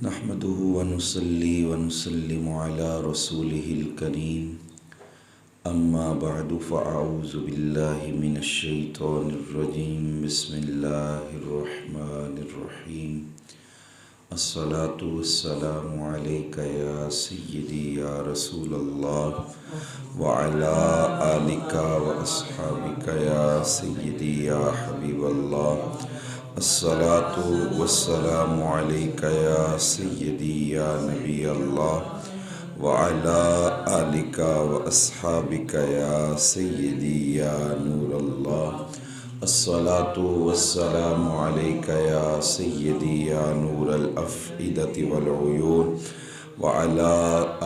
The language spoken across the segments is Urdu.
نحمده ونصلي ونسلم على رسوله الكريم اما بعد فاعوذ بالله من الشيطان الرجيم بسم الله الرحمن الرحيم الصلاة والسلام عليك يا سيدي يا رسول الله وعلى آلك وأصحابك يا سيدي يا حبيب الله الصلاة والسلام عليك يا سيدي يا نبي الله وعلى آلك وأصحابك يا سيدي يا نور الله الصلاة والسلام عليك يا سيدي يا نور الأفئدة والعيون وعلى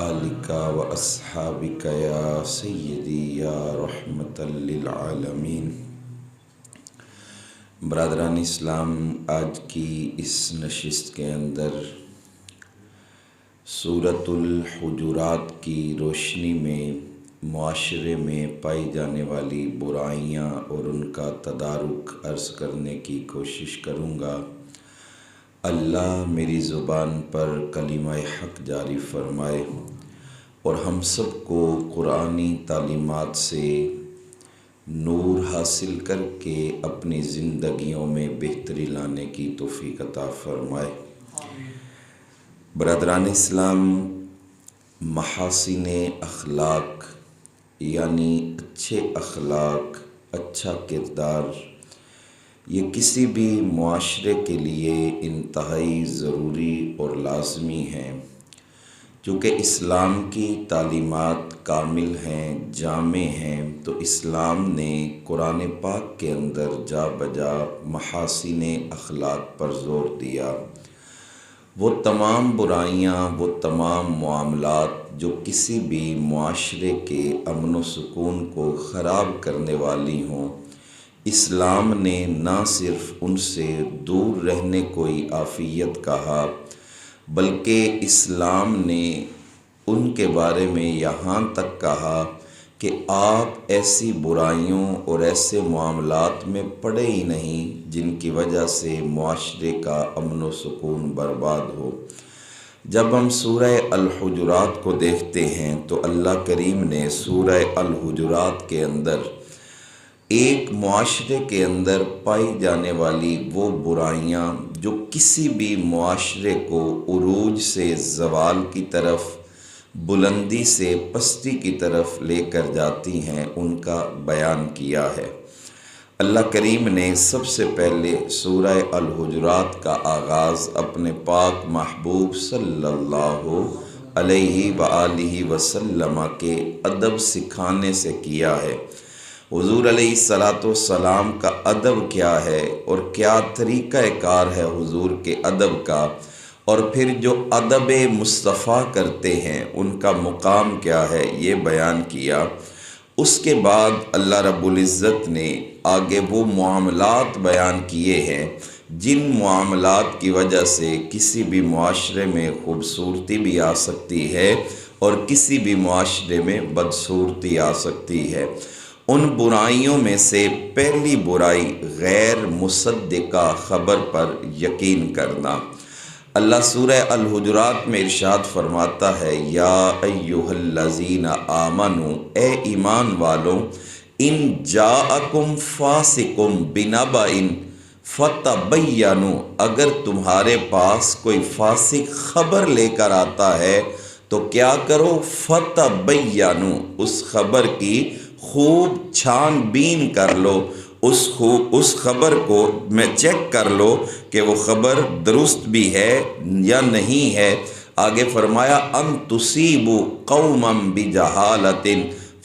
آلك وأصحابك يا سيدي يا رحمة للعالمين۔ برادران اسلام، آج کی اس نشست کے اندر سورۃ الحجرات کی روشنی میں معاشرے میں پائی جانے والی برائیاں اور ان کا تدارک عرض کرنے کی کوشش کروں گا۔ اللہ میری زبان پر کلمہ حق جاری فرمائے اور ہم سب کو قرآنی تعلیمات سے نور حاصل کر کے اپنی زندگیوں میں بہتری لانے کی توفیق عطا فرمائے۔ برادران اسلام، محاسن اخلاق یعنی اچھے اخلاق، اچھا کردار، یہ کسی بھی معاشرے کے لیے انتہائی ضروری اور لازمی ہیں۔ چونکہ اسلام کی تعلیمات کامل ہیں، جامع ہیں، تو اسلام نے قرآن پاک کے اندر جا بجا محاسن اخلاق پر زور دیا۔ وہ تمام برائیاں، وہ تمام معاملات جو کسی بھی معاشرے کے امن و سکون کو خراب کرنے والی ہوں، اسلام نے نہ صرف ان سے دور رہنے کوئی عافیت کہا، بلکہ اسلام نے ان کے بارے میں یہاں تک کہا کہ آپ ایسی برائیوں اور ایسے معاملات میں پڑے ہی نہیں جن کی وجہ سے معاشرے کا امن و سکون برباد ہو۔ جب ہم سورہ الحجرات کو دیکھتے ہیں تو اللہ کریم نے سورہ الحجرات کے اندر ایک معاشرے کے اندر پائی جانے والی وہ برائیاں جو کسی بھی معاشرے کو عروج سے زوال کی طرف، بلندی سے پستی کی طرف لے کر جاتی ہیں، ان کا بیان کیا ہے۔ اللہ کریم نے سب سے پہلے سورہ الحجرات کا آغاز اپنے پاک محبوب صلی اللہ علیہ وآلہ وسلم کے ادب سکھانے سے کیا ہے۔ حضور علیہ السلام کا ادب کیا ہے اور کیا طریقہ کار ہے حضور کے ادب کا، اور پھر جو ادب مصطفیٰ کرتے ہیں ان کا مقام کیا ہے، یہ بیان کیا۔ اس کے بعد اللہ رب العزت نے آگے وہ معاملات بیان کیے ہیں جن معاملات کی وجہ سے کسی بھی معاشرے میں خوبصورتی بھی آ سکتی ہے اور کسی بھی معاشرے میں بدصورتی آ سکتی ہے۔ ان برائیوں میں سے پہلی برائی غیر مصدقہ خبر پر یقین کرنا۔ اللہ سورہ الحجرات میں ارشاد فرماتا ہے، یا ایھا الذین آمنوا، اے ایمان والوں، ان جاءکم فاسق بنبأ فتبینوا، اگر تمہارے پاس کوئی فاسق خبر لے کر آتا ہے تو کیا کرو، فتبینوا، اس خبر کی خوب چھان بین کر لو، اس خبر کو میں چیک کر لو کہ وہ خبر درست بھی ہے یا نہیں ہے۔ آگے فرمایا، ان تصیبوا قوما بجہالۃ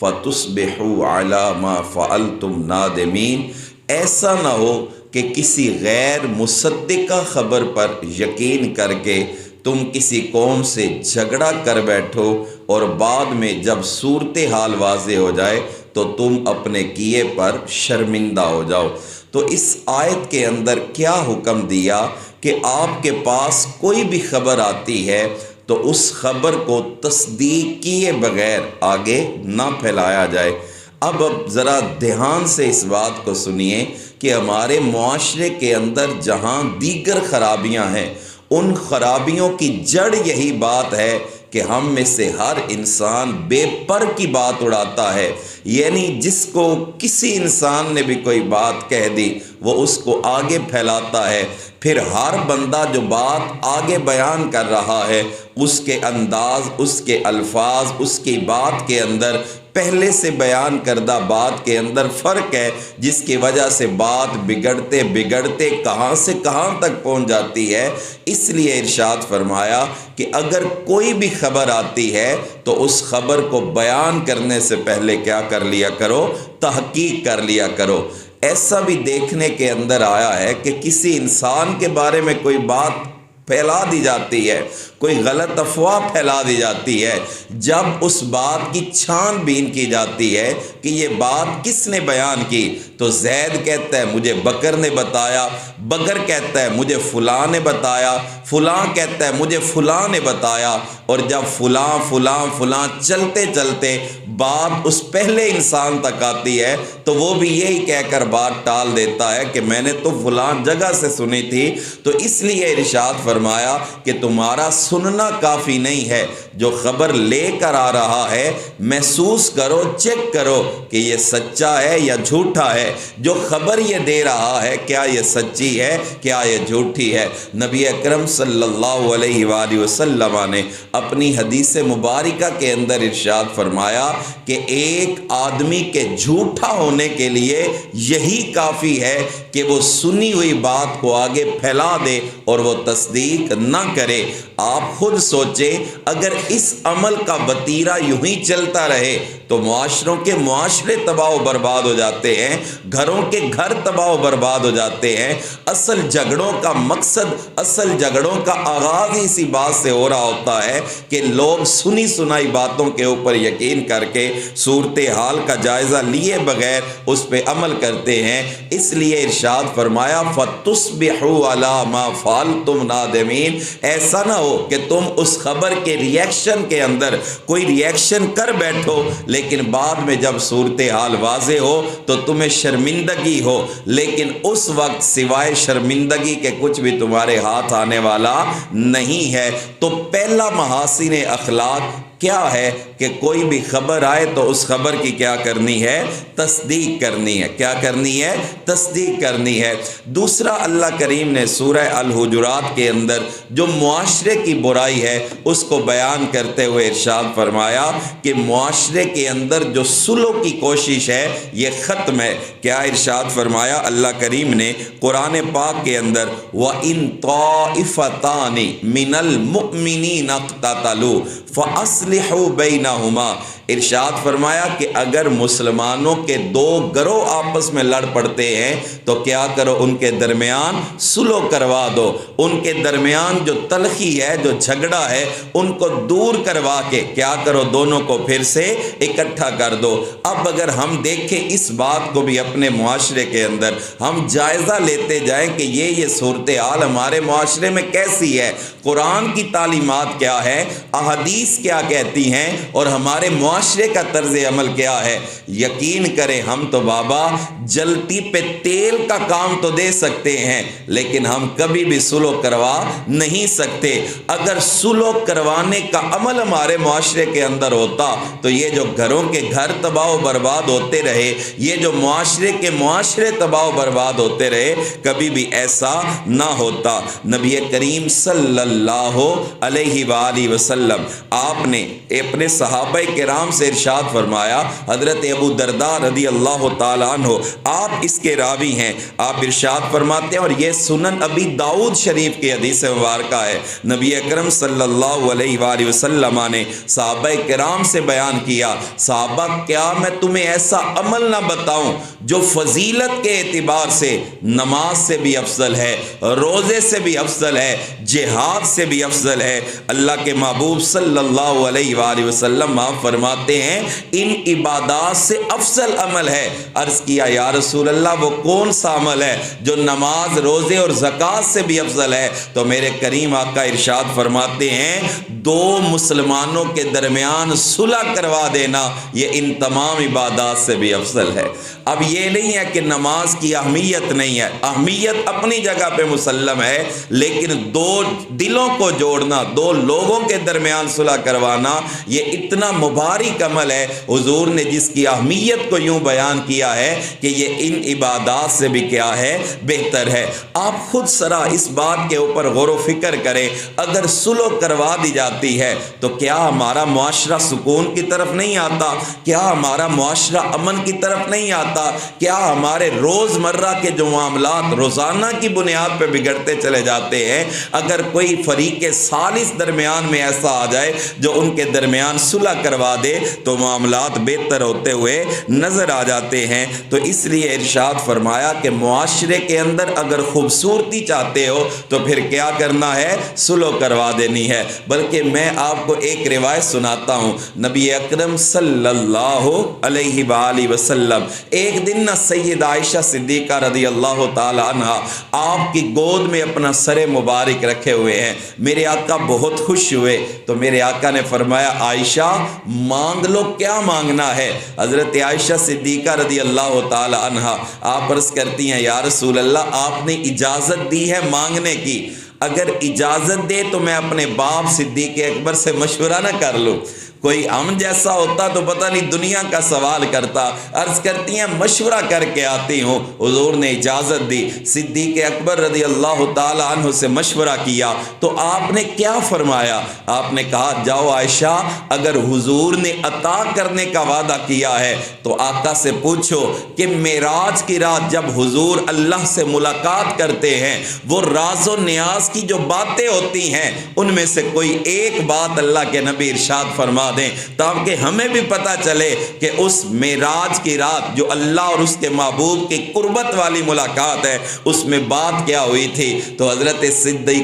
فتصبحوا علی ما فعلتم نادمین، ایسا نہ ہو کہ کسی غیر مصدقہ خبر پر یقین کر کے تم کسی قوم سے جھگڑا کر بیٹھو اور بعد میں جب صورتحال واضح ہو جائے تو تم اپنے کیے پر شرمندہ ہو جاؤ۔ تو اس آیت کے اندر کیا حکم دیا کہ آپ کے پاس کوئی بھی خبر آتی ہے تو اس خبر کو تصدیق کیے بغیر آگے نہ پھیلایا جائے۔ اب ذرا دھیان سے اس بات کو سنیے کہ ہمارے معاشرے کے اندر جہاں دیگر خرابیاں ہیں ان خرابیوں کی جڑ یہی بات ہے کہ ہم میں سے ہر انسان بے پر کی بات اڑاتا ہے، یعنی جس کو کسی انسان نے بھی کوئی بات کہہ دی وہ اس کو آگے پھیلاتا ہے، پھر ہر بندہ جو بات آگے بیان کر رہا ہے اس کے انداز، اس کے الفاظ، اس کی بات کے اندر پہلے سے بیان کردہ بات کے اندر فرق ہے، جس کی وجہ سے بات بگڑتے بگڑتے کہاں سے کہاں تک پہنچ جاتی ہے۔ اس لیے ارشاد فرمایا کہ اگر کوئی بھی خبر آتی ہے تو اس خبر کو بیان کرنے سے پہلے کیا کر لیا کرو؟ تحقیق کر لیا کرو۔ ایسا بھی دیکھنے کے اندر آیا ہے کہ کسی انسان کے بارے میں کوئی بات پھیلا دی جاتی ہے، کوئی غلط افواہ پھیلا دی جاتی ہے، جب اس بات کی چھان بین کی جاتی ہے کہ یہ بات کس نے بیان کی تو زید کہتا ہے مجھے بکر نے بتایا، بکر کہتا ہے مجھے فلاں نے بتایا، فلاں کہتا ہے مجھے فلاں نے بتایا، اور جب فلاں فلاں فلاں چلتے چلتے بات اس پہلے انسان تک آتی ہے تو وہ بھی یہی کہہ کر بات ٹال دیتا ہے کہ میں نے تو فلاں جگہ سے سنی تھی۔ تو اس لیے ارشاد فرمایا کہ تمہارا سننا کافی نہیں ہے، جو خبر لے کر آ رہا ہے محسوس کرو، چیک کرو کہ یہ سچا ہے یا جھوٹا ہے، جو خبر یہ دے رہا ہے کیا یہ سچی ہے، کیا یہ جھوٹی ہے۔ نبی اکرم صلی اللہ علیہ وآلہ وسلم نے اپنی حدیث مبارکہ کے اندر ارشاد فرمایا کہ ایک آدمی کے جھوٹا ہونے کے لیے یہی کافی ہے کہ وہ سنی ہوئی بات کو آگے پھیلا دے اور وہ تصدیق نہ کرے۔ آپ خود سوچیں اگر اس عمل کا وتیرہ یوں ہی چلتا رہے تو معاشروں کے معاشرے تباہ و برباد ہو جاتے ہیں، گھروں کے گھر تباہ و برباد ہو جاتے ہیں۔ اصل جھگڑوں کا مقصد، اصل جھگڑوں کا آغاز ہی اسی بات سے ہو رہا ہوتا ہے کہ لوگ سنی سنائی باتوں کے اوپر یقین کر کے صورتحال کا جائزہ لیے بغیر اس پہ عمل کرتے ہیں۔ اس لیے ارشاد فرمایا فَتُصْبِحُوا عَلَىٰ مَا فَعَلْتُمْ نَادِمِينَ، ایسا نہ ہو کہ تم اس خبر کے ریئیکشن کے اندر کوئی ریئیکشن کر بیٹھو لیکن بعد میں جب صورتحال واضح ہو تو تمہیں شرمندگی ہو، لیکن اس وقت سوائے شرمندگی کے کچھ بھی تمہارے ہاتھ آنے والا نہیں ہے۔ تو پہلا محاسن اخلاق کیا ہے کہ کوئی بھی خبر آئے تو اس خبر کی کیا کرنی ہے؟ تصدیق کرنی ہے۔ کیا کرنی ہے؟ تصدیق کرنی ہے۔ دوسرا اللہ کریم نے سورہ الحجرات کے اندر جو معاشرے کی برائی ہے اس کو بیان کرتے ہوئے ارشاد فرمایا کہ معاشرے کے اندر جو صلح کی کوشش ہے یہ ختم ہے۔ کیا ارشاد فرمایا اللہ کریم نے قرآن پاک کے اندر وَإِن طَائِفَتَانِ مِنَ الْمُؤْمِنِينَ اقْتَتَلُوا فَأَصْلِحُوا بَيْنَهُمَا، ارشاد فرمایا کہ اگر مسلمانوں کے دو گروہ آپس میں لڑ پڑتے ہیں تو کیا کرو؟ ان کے درمیان صلح کروا دو، ان کے درمیان جو تلخی ہے، جو جھگڑا ہے ان کو دور کروا کے کیا کرو؟ دونوں کو پھر سے اکٹھا کر دو۔ اب اگر ہم دیکھیں اس بات کو بھی اپنے معاشرے کے اندر ہم جائزہ لیتے جائیں کہ یہ صورتحال ہمارے معاشرے میں کیسی ہے، قرآن کی تعلیمات کیا ہے، احادیث کیا کہتی ہیں اور ہمارے معاشرے کا طرز عمل کیا ہے، یقین کریں ہم تو بابا جلتی پہ تیل کا کام تو دے سکتے ہیں لیکن ہم کبھی بھی صلح کروا نہیں سکتے۔ اگر صلح کروانے کا عمل ہمارے معاشرے کے اندر ہوتا تو یہ جو گھروں کے گھر تباہ و برباد ہوتے رہے، یہ جو معاشرے کے معاشرے تباہ و برباد ہوتے رہے، کبھی بھی ایسا نہ ہوتا۔ نبی کریم صلی اللہ علیہ وآلہ وسلم آپ نے اپنے صحابہ کرام سے ارشاد فرمایا، حضرت ابو درداء رضی اللہ تعالیٰ عنہ آپ اس کے راوی ہیں، آپ ارشاد فرماتے ہیں اور یہ سنن ابی داؤد شریف کی حدیث مبارکہ ہے، نبی اکرم صلی اللہ علیہ وآلہ وسلم نے صحابہ کرام سے بیان کیا، صحابہ کیا میں تمہیں ایسا عمل نہ بتاؤں جو فضیلت کے اعتبار سے نماز سے بھی افضل ہے، روزے سے بھی افضل ہے، جہاد سے بھی افضل ہے۔ اللہ کے محبوب صلی اللہ علیہ وآلہ وسلم آپ فرماتے ہیں ان عبادات سے افضل عمل ہے۔ عرض کیا یا رسول اللہ وہ کون سا عمل ہے جو نماز، روزے اور زکوٰۃ سے بھی افضل ہے؟ تو میرے کریم آقا ارشاد فرماتے ہیں دو مسلمانوں کے درمیان صلح کروا دینا یہ ان تمام عبادات سے بھی افضل ہے۔ اب یہ نہیں ہے کہ نماز کی اہمیت نہیں ہے، اہمیت اپنی جگہ پہ مسلم ہے، لیکن دو دلوں کو جوڑنا، دو لوگوں کے درمیان صلح کروانا یہ اتنا مبارک عمل ہے، حضور نے جس کی اہمیت کو یوں بیان کیا ہے کہ یہ ان عبادات سے بھی کیا ہے، بہتر ہے۔ آپ خود ذرا اس بات کے اوپر غور و فکر کریں، اگر صلح کروا دی جاتی ہے تو کیا ہمارا معاشرہ سکون کی طرف نہیں آتا؟ کیا ہمارا معاشرہ امن کی طرف نہیں آتا؟ کیا ہمارے روزمرہ کے جو معاملات روزانہ کی بنیاد پہ بگڑتے چلے جاتے ہیں، اگر کوئی فریق ثالث درمیان میں ایسا آ جائے جو ان کے درمیان صلح کروا دے تو معاملات بہتر ہوتے ہوئے نظر آ جاتے ہیں۔ تو اس لیے ارشاد فرمایا کہ معاشرے کے اندر اگر خوبصورتی چاہتے ہو تو پھر کیا کرنا ہے؟ صلح کروا دینی ہے۔ بلکہ میں آپ کو ایک روایت سناتا ہوں، نبی اکرم صلی اللہ علیہ وآلہ وسلم ایک دن نہ سید عائشہ صدیقہ رضی اللہ تعالی عنہ آپ کی گود میں اپنا سر مبارک رکھے ہوئے ہیں۔ میرے آقا بہت خوش ہوئے تو میرے آقا نے فرمایا عائشہ مانگ لو، کیا مانگنا ہے؟ حضرت عائشہ صدیقہ رضی اللہ تعالی عنہ آپ عرض کرتی ہیں یا رسول اللہ آپ نے اجازت دی ہے مانگنے کی، اگر اجازت دے تو میں اپنے باپ صدیق اکبر سے مشورہ نہ کر لوں؟ کوئی ہم جیسا ہوتا تو پتہ نہیں دنیا کا سوال کرتا۔ عرض کرتی ہیں مشورہ کر کے آتی ہوں۔ حضور نے اجازت دی، صدیق اکبر رضی اللہ تعالی عنہ سے مشورہ کیا تو آپ نے کیا فرمایا؟ آپ نے کہا جاؤ عائشہ اگر حضور نے عطا کرنے کا وعدہ کیا ہے تو آقا سے پوچھو کہ معراج کی رات جب حضور اللہ سے ملاقات کرتے ہیں وہ راز و نیاز کی جو باتیں ہوتی ہیں ان میں سے کوئی ایک بات اللہ کے نبی ارشاد فرما دیں تاکہ ہمیں بھی پتہ چلے کہ اس معراج کی رات جو اللہ اور اس کے محبوب کی قربت والی ملاقات ہے اس میں بات کیا ہوئی تھی۔ تو حضرت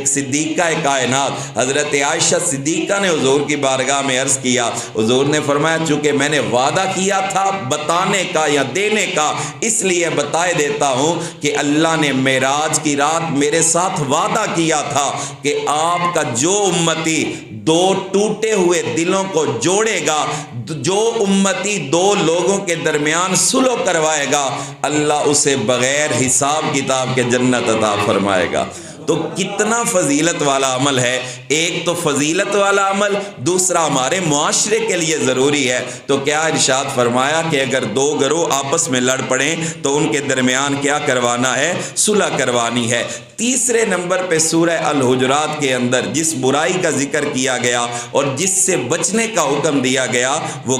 صدیقہ کائنات حضرت عائشہ صدیقہ نے حضور کی بارگاہ میں عرض کیا، حضور نے فرمایا چونکہ میں نے وعدہ کیا تھا بتانے کا یا دینے کا اس لیے بتائے دیتا ہوں کہ اللہ نے معراج کی رات میرے ساتھ وعدہ کیا تھا کہ آپ کا جو امتی دو ٹوٹے ہوئے دلوں کو جوڑے گا، جو امتی دو لوگوں کے درمیان صلح کروائے گا اللہ اسے بغیر حساب کتاب کے جنت عطا فرمائے گا۔ تو کتنا فضیلت والا عمل ہے، ایک تو فضیلت والا عمل، دوسرا ہمارے معاشرے کے لیے ضروری ہے۔ تو کیا ارشاد فرمایا کہ اگر دو گروہ آپس میں لڑ پڑیں تو ان کے درمیان کیا کروانا ہے؟ صلح کروانی ہے۔ تیسرے نمبر پہ سورہ الحجرات کے اندر جس برائی کا ذکر کیا گیا اور جس سے بچنے کا حکم دیا گیا وہ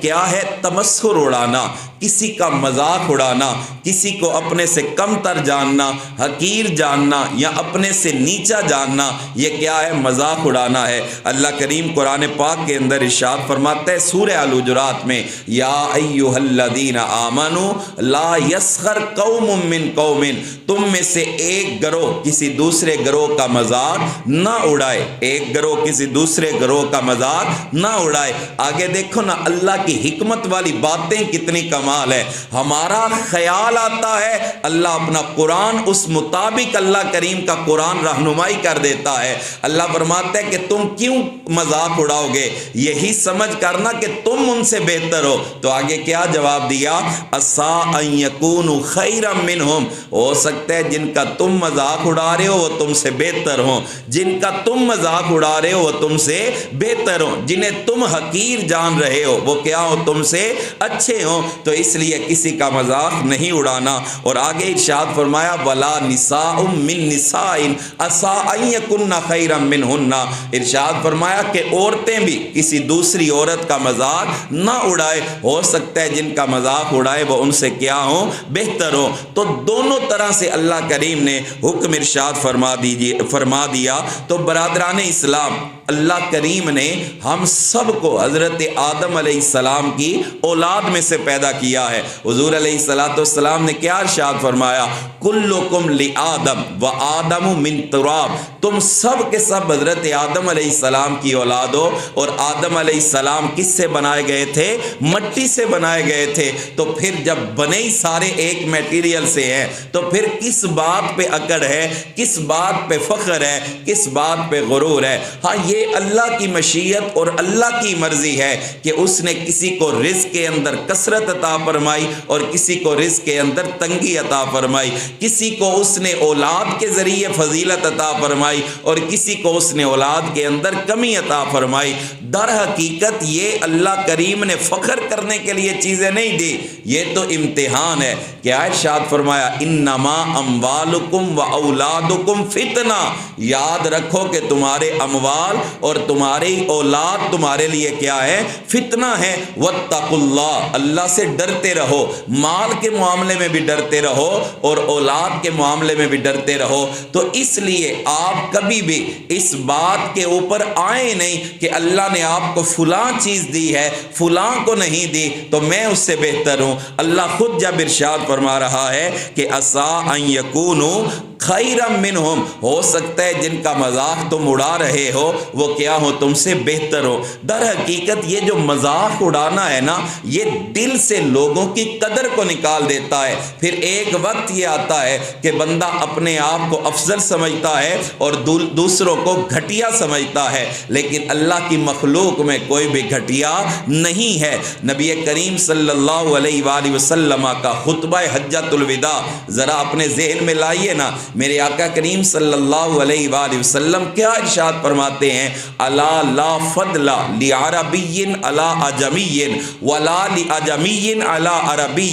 کیا ہے؟ تمسخر اڑانا، کسی کا مذاق اڑانا، کسی کو اپنے سے کم تر جاننا، حقیر جاننا یا اپنے سے نیچا جاننا، یہ کیا ہے؟ مذاق اڑانا ہے۔ اللہ کریم قرآن پاک کے اندر ارشاد فرماتا ہے سورہ الحجرات میں یا ایھا الذین آمنوا لا یسخر قوم من قوم، تم میں سے ایک گروہ کسی دوسرے گروہ کا مذاق نہ اڑائے، ایک گروہ کسی دوسرے گروہ کا مذاق نہ اڑائے۔ آگے دیکھو نا اللہ کی حکمت والی باتیں کتنی کمال ہے۔ ہمارا خیال آتا ہے اللہ اپنا قرآن اس مطابق اللہ کریم کا قرآن رہنمائی کر دیتا ہے۔ اللہ فرماتا ہے کہ تم کیوں مذاق اڑاؤ گے؟ یہی سمجھ کرنا کہ تم ان سے بہتر ہو۔ تو آگے کیا جواب دیا؟ عسیٰ ان یکونوا خیرا منہم، ہو سکتا ہے جن کا تم مذاق اڑا رہے ہو وہ تم سے بہتر ہوں، جن کا تم مذاق اڑا رہے ہو وہ تم سے بہتر ہوں، جنہیں تم حقیر جان رہے ہو وہ کیا ہو؟ تم سے اچھے ہوں۔ تو اس لیے کسی کا مذاق نہیں اڑانا۔ اور آگے ارشاد فرمایا ولا نساء من نساء عسیٰ ان یکن خیرا منہن، ارشاد فرمایا کہ عورتیں بھی کسی دوسری عورت کا مذاق نہ اڑائے، ہو سکتا ہے جن کا مذاق اڑائے وہ ان سے کیا ہوں؟ بہتر ہوں۔ تو دونوں طرح سے اللہ کریم نے حکم ارشاد فرما دیا۔ تو برادران اسلام اللہ کریم نے ہم سب کو حضرت آدم علیہ السلام کی اولاد میں سے پیدا کیا کیا ہے۔ حضور علیہ السلام نے کیا ارشاد فرمایا؟ کلکم لآدم و آدم من تراب، تم سب کے سب حضرت آدم علیہ السلام کی اولاد ہو، اور آدم علیہ السلام کس سے بنائے گئے تھے؟ مٹی سے بنائے گئے تھے۔ تو پھر جب بنے ہی سارے ایک میٹیریل سے ہیں تو پھر کس بات پہ اکڑ ہے، کس بات پہ فخر ہے، کس بات پہ غرور ہے؟ ہاں یہ اللہ کی مشیت اور اللہ کی مرضی ہے کہ اس نے کسی کو رزق کے اندر کثرت عطا فرمائی اور کسی کو رزق کے اندر تنگی عطا فرمائی، کسی کو اس نے اولاد کے ذریعے فضیلت عطا فرمائی اور کسی کو اس نے اولاد کے اندر کمی عطا فرمائی۔ در حقیقت یہ اللہ کریم نے فخر کرنے کے لیے چیزیں نہیں دی، یہ تو امتحان ہے۔ کیا ارشاد فرمایا؟ انما اموالکم و اولادکم فتنہ، یاد رکھو کہ تمہارے اموال اور تمہاری اولاد تمہارے لیے کیا ہے؟ فتنہ ہے۔ واتقوا اللہ، اللہ سے ڈرتے رہو، مال کے معاملے میں بھی ڈرتے رہو اور اولاد کے معاملے میں بھی ڈرتے رہو۔ تو اس لیے آپ کبھی بھی اس بات کے اوپر آئے نہیں کہ اللہ نے آپ کو فلاں چیز دی ہے فلاں کو نہیں دی تو میں اس سے بہتر ہوں۔ اللہ خود جب ارشاد فرما رہا ہے کہ عسیٰ ان یکونوا خیرا منہم، ہو سکتا ہے جن کا مذاق تم اڑا رہے ہو وہ کیا ہو؟ تم سے بہتر ہو۔ در حقیقت یہ جو مذاق اڑانا ہے نا، یہ دل سے لوگوں کی قدر کو نکال دیتا ہے۔ پھر ایک وقت یہ آتا ہے کہ بندہ اپنے آپ کو افضل سمجھتا ہے اور دوسروں کو گھٹیا سمجھتا ہے، لیکن اللہ کی مخلوق میں کوئی بھی گھٹیا نہیں ہے۔ نبی کریم صلی اللہ علیہ وآلہ وسلم کا خطبہ حجۃ الوداع ذرا اپنے ذہن میں لائیے نا۔ میرے آقا کریم صلی اللہ علیہ وآلہ وسلم کیا ارشاد فرماتے ہیں؟ الا لا فضل لعربی علی اعجمی ولا لاعجمی علی عربی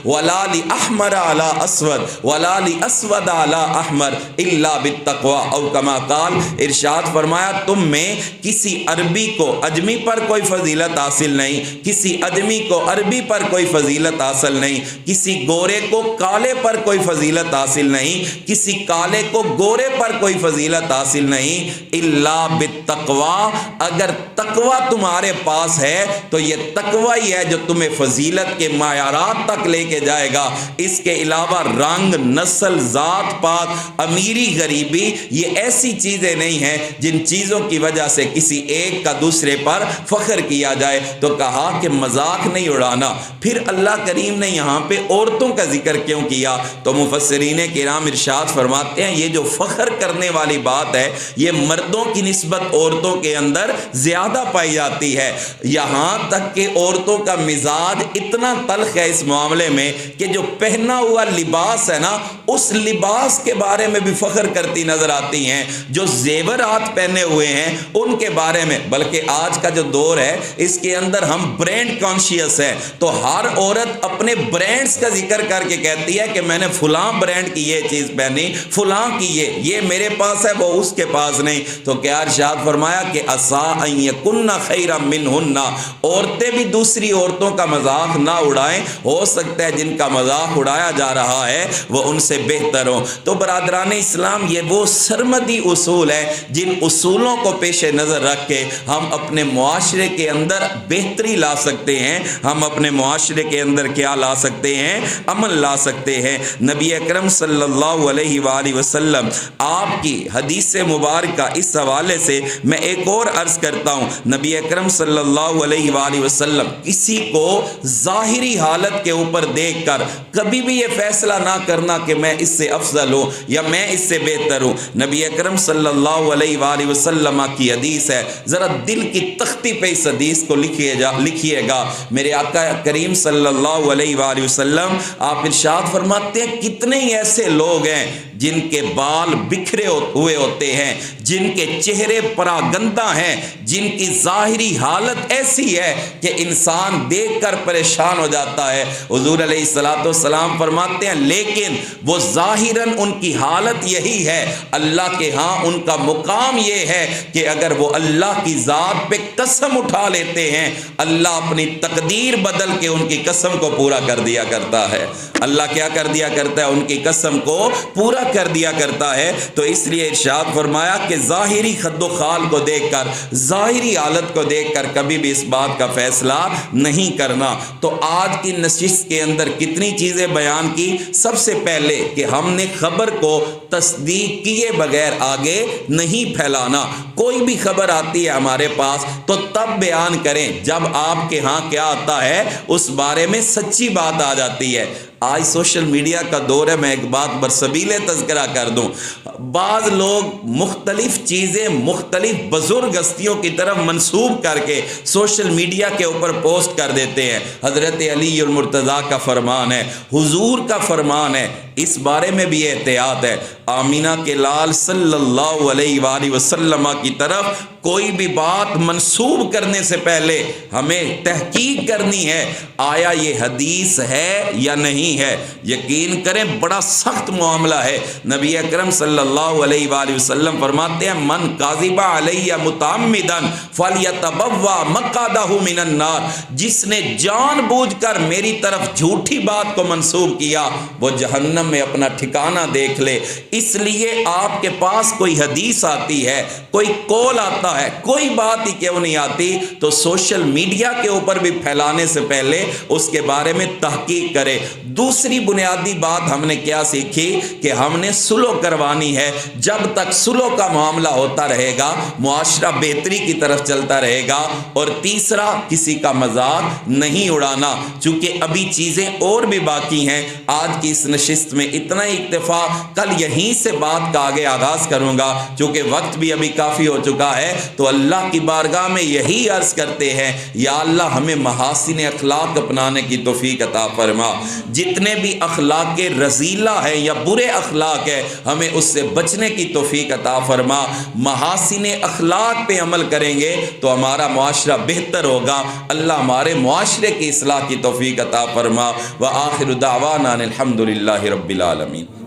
ولا لاحمر علی اسود ولا لاسود علی احمر الا بالتقوی، او کما قال، ارشاد فرمایا تم میں کسی عربی کو اجمی پر کوئی فضیلت حاصل نہیں، کسی اجمی کو عربی پر کوئی فضیلت حاصل نہیں، کسی گورے کو کالے پر کوئی فضیلت حاصل نہیں، کسی کالے کو گورے پر کوئی فضیلت حاصل نہیں، الا بالتقوی، اگر تقوی تمہارے پاس ہے تو یہ تقوی ہی ہے جو تمہیں فضیلت کے معیارات تک لے کے جائے گا۔ اس کے علاوہ رنگ، نسل، ذات پات، امیری، غریبی، یہ ایسی چیزیں نہیں ہیں جن چیزوں کی وجہ سے کسی ایک کا دوسرے پر فخر کیا جائے۔ تو کہا کہ مذاق نہیں اڑانا۔ پھر اللہ کریم نے یہاں پہ عورتوں کا ذکر کیوں کیا؟ تو مفسرین کرام ارشاد فرماتے ہیں یہ جو فخر کرنے والی بات ہے یہ مردوں کی نسبت عورتوں کے اندر زیادہ پائی جاتی ہے، یہاں تک کہ عورتوں کا مزاج اتنا تلخ ہے اس معاملے میں کہ جو پہنا ہوا لباس ہے نا اس لباس کے بارے میں بھی فخر کرتی نظر آتی ہیں، جو زیورات پہنے ہوئے ہیں ان کے بارے میں۔ بلکہ آج کا جو دور ہے اس کے اندر ہم برانڈ کانشیس ہیں، تو ہر عورت اپنے برانڈز کا ذکر کر کے کہتی ہے کہ میں نے فلاں برانڈ کی یہ چیز پہنی، فلاں کی یہ میرے پاس ہے وہ اس کے پاس نہیں۔ تو کیا ارشاد فرمایا کہ عسیٰ ان یکن خیرا منہن، عورتیں بھی دوسری عورتوں کا مذاق نہ اڑائیں، ہو سکتا ہے جن کا مذاق اڑایا جا رہا ہے وہ ان سے بہتر ہوں۔ تو برادران اسلام یہ وہ سرمدی اصول ہے جن اصولوں کو پیش نظر رکھ کے ہم اپنے معاشرے کے اندر بہتری لا سکتے ہیں، ہم اپنے معاشرے کے اندر کیا لا سکتے ہیں؟ امن لا سکتے ہیں۔ نبی اکرم صلی اللہ علیہ وآلہ وسلم آپ کی حدیث مبارکہ اس حوالے سے میں ایک اور عرض کرتا ہوں، نبی اکرم صلی اللہ علیہ وآلہ وسلم کسی کو ظاہری حالت کے اوپر دیکھ کر کبھی بھی یہ فیصلہ نہ کرنا کہ میں اس سے افضل ہوں یا میں اس سے بہتر ہوں۔ نبی اکرم صلی اللہ علیہ وآلہ وسلم کی حدیث ہے، ذرا دل کی تختی پہ اس حدیث کو لکھیے گا۔ میرے آقا کریم صلی اللہ علیہ وآلہ وسلم آپ ارشاد فرماتے ہیں کتنے ہی ایسے لوگ ہیں جن کے بال بکھرے ہوئے ہوتے ہیں، جن کے چہرے پراگندہ ہیں، جن کی ظاہری حالت ایسی ہے کہ انسان دیکھ کر پریشان ہو جاتا ہے۔ حضور علیہ السلام فرماتے ہیں لیکن وہ ظاہراً ان کی حالت یہی ہے، اللہ کے ہاں ان کا مقام یہ ہے کہ اگر وہ اللہ کی ذات پہ قسم اٹھا لیتے ہیں اللہ اپنی تقدیر بدل کے ان کی قسم کو پورا کر دیا کرتا ہے۔ اللہ کیا کر دیا کرتا ہے؟ ان کی قسم کو پورا پورا کر دیا کرتا ہے۔ تو اس لیے ارشاد فرمایا کہ ظاہری خد و خال کو دیکھ کر، ظاہری حالت کو دیکھ کر کبھی بھی اس بات کا فیصلہ نہیں کرنا۔ تو آج کی نشست کے اندر کتنی چیزیں بیان کی۔ سب سے پہلے کہ ہم نے خبر کو تصدیق کیے بغیر آگے نہیں پھیلانا۔ کوئی بھی خبر آتی ہے ہمارے پاس تو تب بیان کریں جب آپ کے ہاں کیا آتا ہے اس بارے میں سچی بات آ جاتی ہے۔ آج سوشل میڈیا کا دور ہے، میں ایک بات برسبیل تذکرہ کر دوں، بعض لوگ مختلف چیزیں مختلف بزرگ ہستیوں کی طرف منسوب کر کے سوشل میڈیا کے اوپر پوسٹ کر دیتے ہیں۔ حضرت علی المرتضیٰ کا فرمان ہے، حضور کا فرمان ہے، اس بارے میں بھی احتیاط ہے۔ آمینہ کے لال صلی اللہ علیہ وآلہ وسلم کی طرف کوئی بھی بات منسوب کرنے سے پہلے ہمیں تحقیق کرنی ہے، آیا یہ حدیث ہے یا نہیں ہے۔ یقین کریں بڑا سخت معاملہ ہے۔ نبی اکرم صلی اللہ علیہ وآلہ وسلم فرماتے ہیں من کاذب علیہ متعمدا فلیتبوأ مقعدہ من النار، جس نے جان بوجھ کر میری طرف جھوٹی بات کو منسوب کیا وہ جہنم میں اپنا ٹھکانہ دیکھ لے۔ اس لیے آپ کے پاس کوئی حدیث آتی ہے، کوئی قول آتا ہے، کوئی بات ہی کیوں نہیں آتی تو سوشل میڈیا کے اوپر بھی پھیلانے سے پہلے اس کے بارے میں تحقیق کرے۔ دوسری بنیادی بات ہم نے کیا سیکھی کہ ہم نے صلح کروانی ہے۔ جب تک صلح کا معاملہ ہوتا رہے گا معاشرہ بہتری کی طرف چلتا رہے گا۔ اور تیسرا کسی کا مذاق نہیں اڑانا، چونکہ ابھی چیزیں اور بھی باقی ہیں۔ آج کی اس نشست میں اتنا ہی اکتفا، کل یہیں سے بات کا آگے آغاز کروں گا چونکہ وقت بھی ابھی کافی ہو چکا ہے۔ تو اللہ کی بارگاہ میں یہی عرض کرتے ہیں یا اللہ ہمیں محاسن اخلاق اپنانے کی توفیق عطا فرما، جتنے بھی اخلاق رذیلہ ہیں یا برے اخلاق ہیں ہمیں اس سے بچنے کی توفیق عطا فرما۔ محاسن اخلاق پہ عمل کریں گے تو ہمارا معاشرہ بہتر ہوگا۔ اللہ ہمارے معاشرے کی اصلاح کی توفیق عطا فرما۔ وآخر دعوانا الحمدللہ رب العالمین۔